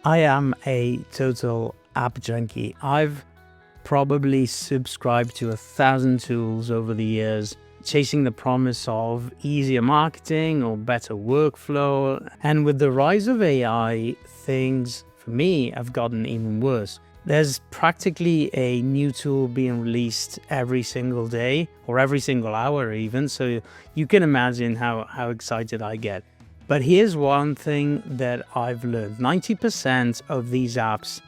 I am a total app junkie. I've probably subscribed to 1,000 tools over the years, chasing the promise of easier marketing or better workflow. And with the rise of AI, things for me have gotten even worse. There's practically a new tool being released every single day or every single hour even. So you can imagine how excited I get. But here's one thing that I've learned. 90% of these apps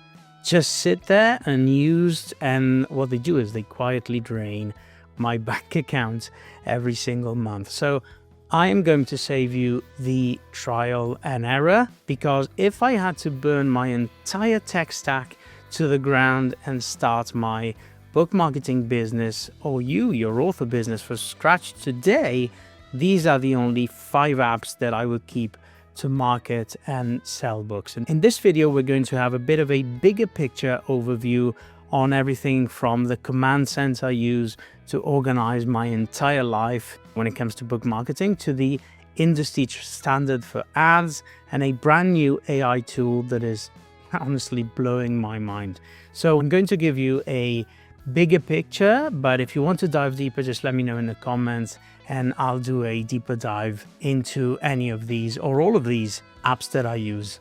just sit there unused, and what they do is they quietly drain my bank account every single month. So I am going to save you the trial and error, because if I had to burn my entire tech stack to the ground and start my book marketing business, or your author business, from scratch today, these are the only 5 apps that I would keep to market and sell books. And in this video, we're going to have a bit of a bigger picture overview on everything from the command center I use to organize my entire life when it comes to book marketing, to the industry standard for ads, and a brand new AI tool that is honestly blowing my mind. So I'm going to give you a bigger picture, but if you want to dive deeper, just let me know in the comments and I'll do a deeper dive into any of these or all of these apps that I use.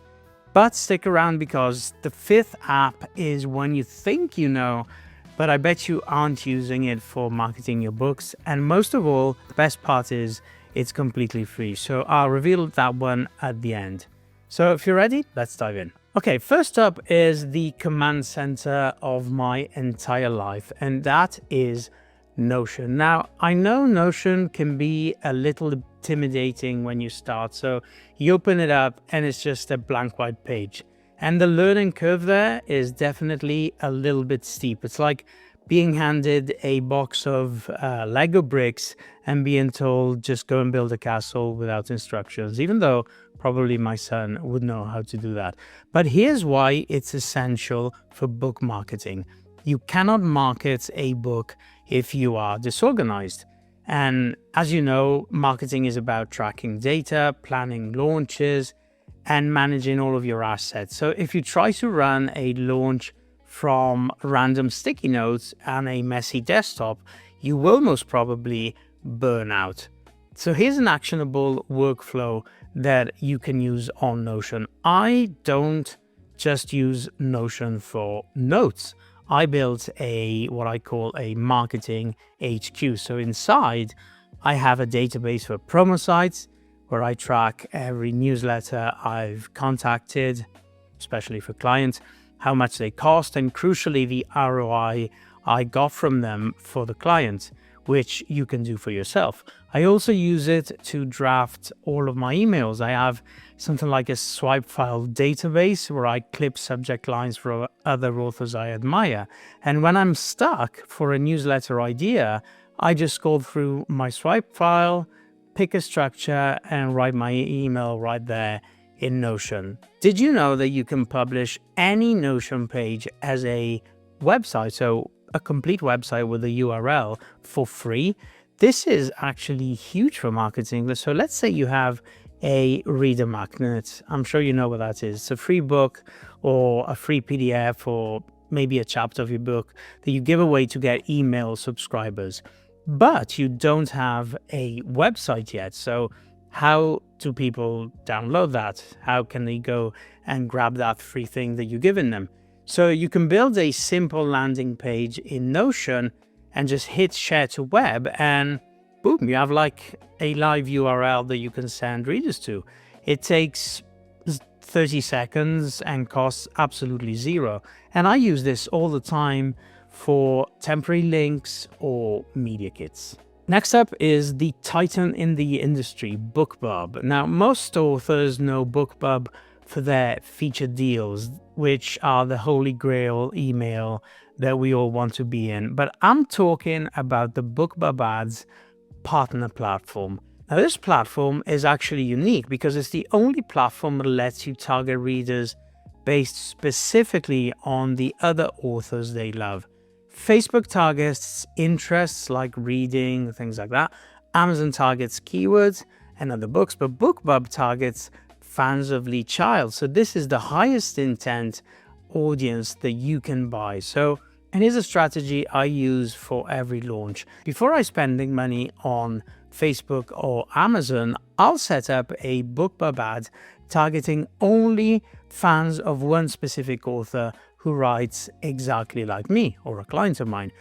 But stick around, because the 5th app is one you think you know, but I bet you aren't using it for marketing your books. And most of all, the best part is it's completely free. So I'll reveal that one at the end. So if you're ready, let's dive in. Okay, first up is the command center of my entire life, and that is Notion. Now, I know Notion can be a little intimidating when you start. So you open it up and it's just a blank white page. And the learning curve there is definitely a little bit steep. It's like being handed a box of Lego bricks and being told, just go and build a castle without instructions, even though probably my son would know how to do that. But here's why it's essential for book marketing. You cannot market a book if you are disorganized. And as you know, marketing is about tracking data, planning launches, and managing all of your assets. So if you try to run a launch from random sticky notes and a messy desktop, you will most probably burn out. So here's an actionable workflow that you can use on Notion. I don't just use Notion for notes. I built what I call a marketing HQ. So inside, I have a database for promo sites where I track every newsletter I've contacted, especially for clients, how much they cost, and crucially, the ROI I got from them for the client, which you can do for yourself. I also use it to draft all of my emails. I have something like a swipe file database where I clip subject lines for other authors I admire. And when I'm stuck for a newsletter idea, I just scroll through my swipe file, pick a structure, and write my email right there in Notion. Did you know that you can publish any Notion page as a website? So a complete website with a URL for free. This is actually huge for marketing. So let's say you have a reader magnet. I'm sure you know what that is. It's a free book or a free PDF or maybe a chapter of your book that you give away to get email subscribers. But you don't have a website yet. So how do people download that? How can they go and grab that free thing that you're giving them? So you can build a simple landing page in Notion and just hit share to web, and boom, you have like a live URL that you can send readers to. It takes 30 seconds and costs absolutely zero. And I use this all the time for temporary links or media kits. Next up is the titan in the industry, BookBub. Now, most authors know BookBub for their featured deals, which are the holy grail email that we all want to be in. But I'm talking about the BookBub Ads partner platform. Now, this platform is actually unique because it's the only platform that lets you target readers based specifically on the other authors they love. Facebook targets interests like reading, things like that. Amazon targets keywords and other books, but BookBub targets fans of Lee Child. So this is the highest intent audience that you can buy. So, and here's a strategy I use for every launch. Before I spending money on Facebook or Amazon, I'll set up a BookBub ad targeting only fans of one specific author who writes exactly like me or a client of mine.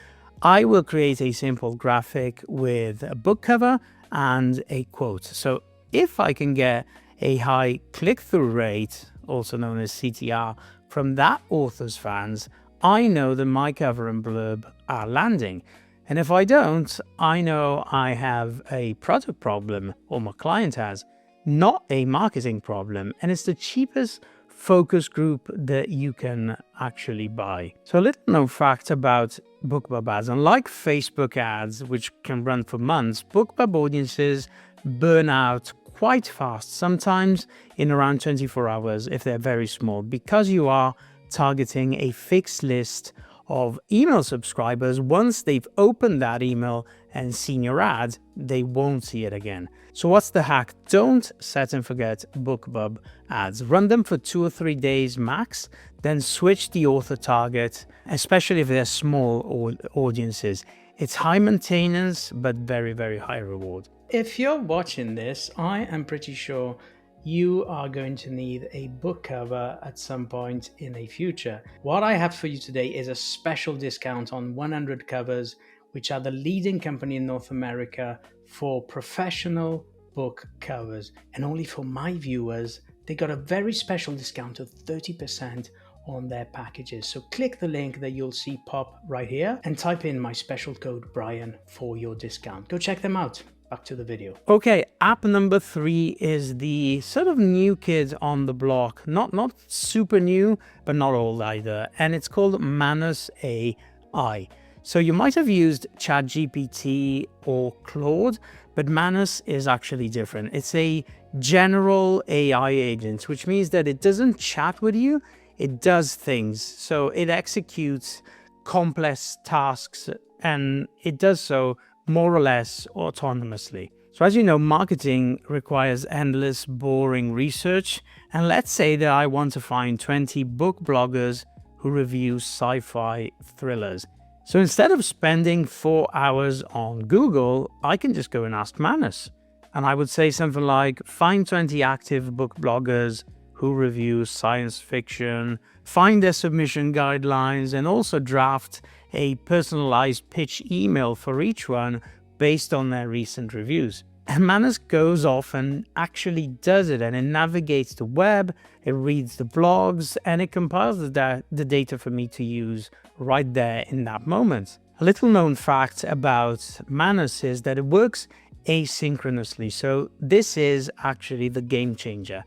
I will create a simple graphic with a book cover and a quote. So if I can get a high click-through rate, also known as CTR, from that author's fans, I know that my cover and blurb are landing. And if I don't, I know I have a product problem, or my client has, not a marketing problem. And it's the cheapest focus group that you can actually buy. So a little known fact about BookBub ads: unlike Facebook ads, which can run for months, BookBub audiences burn out quite fast, sometimes in around 24 hours if they're very small, because you are targeting a fixed list of email subscribers. Once they've opened that email and seen your ad, they won't see it again. So what's the hack? Don't set and forget BookBub ads. Run them for 2 or 3 days max, then switch the author target, especially if they're small audiences. It's high maintenance, but very, very high reward. If you're watching this, I am pretty sure you are going to need a book cover at some point in the future. What I have for you today is a special discount on 100 covers, which are the leading company in North America for professional book covers. And only for my viewers, they got a very special discount of 30% on their packages. So click the link that you'll see pop right here and type in my special code Brian for your discount. Go check them out. Back to the video. Okay, app number 3 is the sort of new kid on the block. Not super new, but not old either. And it's called Manus AI. So you might have used ChatGPT or Claude, but Manus is actually different. It's a general AI agent, which means that it doesn't chat with you, it does things. So it executes complex tasks, and it does so more or less autonomously. So as you know, marketing requires endless, boring research. And let's say that I want to find 20 book bloggers who review sci-fi thrillers. So instead of spending 4 hours on Google, I can just go and ask Manus. And I would say something like, find 20 active book bloggers who review science fiction, find their submission guidelines, and also draft a personalized pitch email for each one based on their recent reviews. And Manus goes off and actually does it, and it navigates the web, it reads the blogs, and it compiles the data for me to use right there in that moment. A little known fact about Manus is that it works asynchronously. So this is actually the game changer.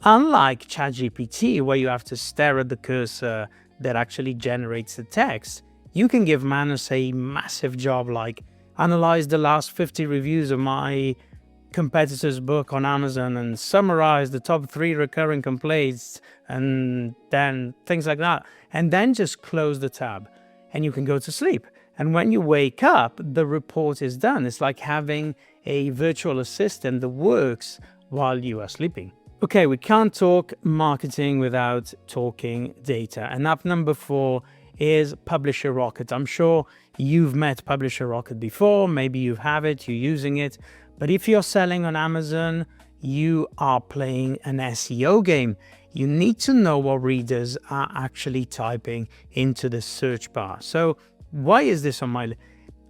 Unlike ChatGPT, where you have to stare at the cursor that actually generates the text, you can give Manus a massive job like analyze the last 50 reviews of my competitor's book on Amazon and summarize the top 3 recurring complaints, and then things like that. And then just close the tab and you can go to sleep. And when you wake up, the report is done. It's like having a virtual assistant that works while you are sleeping. Okay, we can't talk marketing without talking data. And app number 4 is Publisher Rocket. I'm sure you've met Publisher Rocket before. Maybe you have it, you're using it. But if you're selling on Amazon, you are playing an SEO game. You need to know what readers are actually typing into the search bar. So why is this on my list?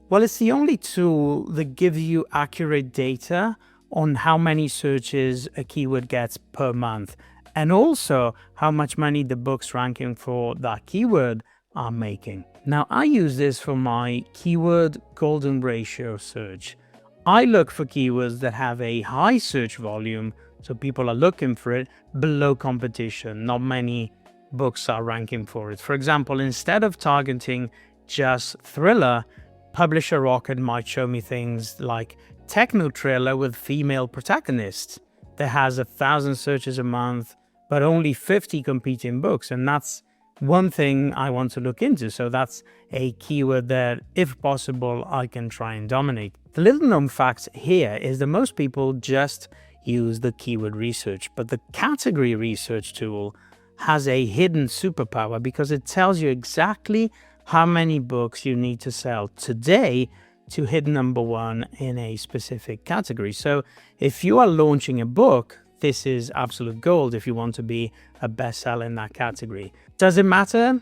Well, it's the only tool that gives you accurate data on how many searches a keyword gets per month, and also how much money the books ranking for that keyword are making. Now, I use this for my keyword golden ratio search. I look for keywords that have a high search volume, so people are looking for it, below competition. Not many books are ranking for it. For example, instead of targeting just thriller, Publisher Rocket might show me things like techno thriller with female protagonists that has 1,000 searches a month, but only 50 competing books. And that's one thing I want to look into. So that's a keyword that, if possible, I can try and dominate. The little known fact here is that most people just use the keyword research. But the category research tool has a hidden superpower because it tells you exactly how many books you need to sell today to hit number one in a specific category. So if you are launching a book, this is absolute gold if you want to be a bestseller in that category. Does it matter?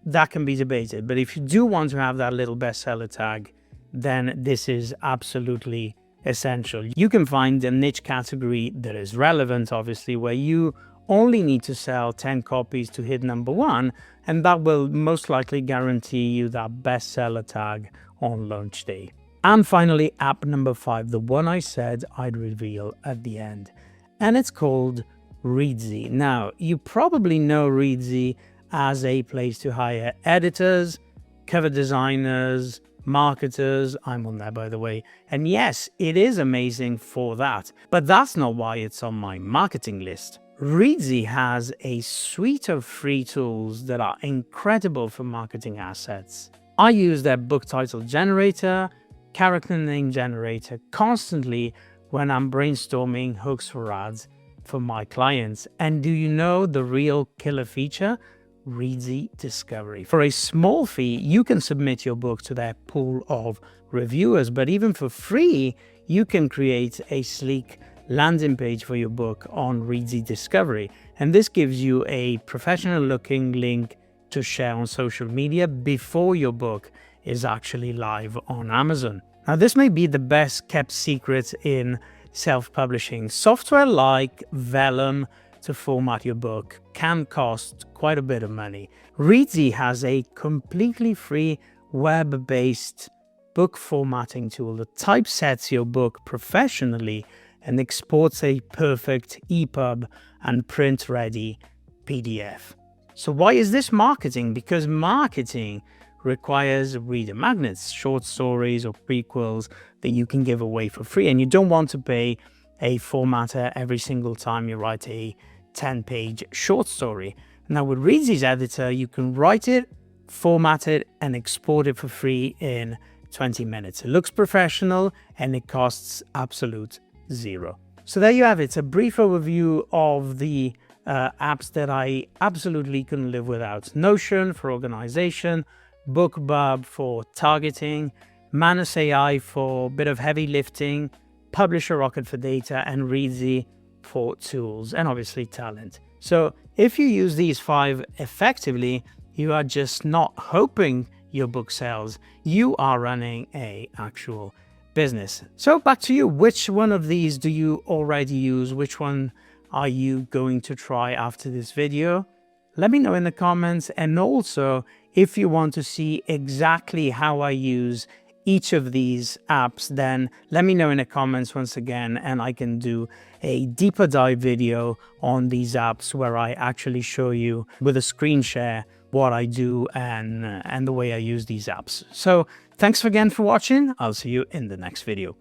That can be debated. But if you do want to have that little bestseller tag, then this is absolutely essential. You can find a niche category that is relevant, obviously, where you only need to sell 10 copies to hit number one, and that will most likely guarantee you that bestseller tag on launch day. And finally, app number 5, the one I said I'd reveal at the end, and it's called Reedsy. Now, you probably know Reedsy as a place to hire editors, cover designers, marketers. I'm on there, by the way. And yes, it is amazing for that, but that's not why it's on my marketing list. Reedsy has a suite of free tools that are incredible for marketing assets. I use their book title generator, character name generator constantly when I'm brainstorming hooks for ads for my clients. And do you know the real killer feature? Reedsy Discovery. For a small fee, you can submit your book to their pool of reviewers, but even for free, you can create a sleek landing page for your book on Reedsy Discovery. And this gives you a professional looking link to share on social media before your book is actually live on Amazon. Now, this may be the best kept secret in self-publishing. Software like Vellum to format your book can cost quite a bit of money. Reedsy has a completely free web-based book formatting tool that typesets your book professionally and exports a perfect EPUB and print-ready PDF. So why is this marketing? Because marketing requires reader magnets, short stories or prequels that you can give away for free, and you don't want to pay a formatter every single time you write a 10-page short story. Now with Reedsy's editor, you can write it, format it, and export it for free in 20 minutes. It looks professional and it costs absolute zero. So there you have it. It's a brief overview of the apps that I absolutely couldn't live without. Notion for organization, BookBub for targeting, Manus AI for a bit of heavy lifting, Publisher Rocket for data, and Reedsy for tools, and obviously talent. So if you use these 5 effectively, you are just not hoping your book sells, you are running a actual business. So back to you. Which one of these do you already use? Which one are you going to try after this video? Let me know in the comments. And also, if you want to see exactly how I use each of these apps, then let me know in the comments once again, and I can do a deeper dive video on these apps where I actually show you with a screen share what I do and the way I use these apps. So thanks again for watching. I'll see you in the next video.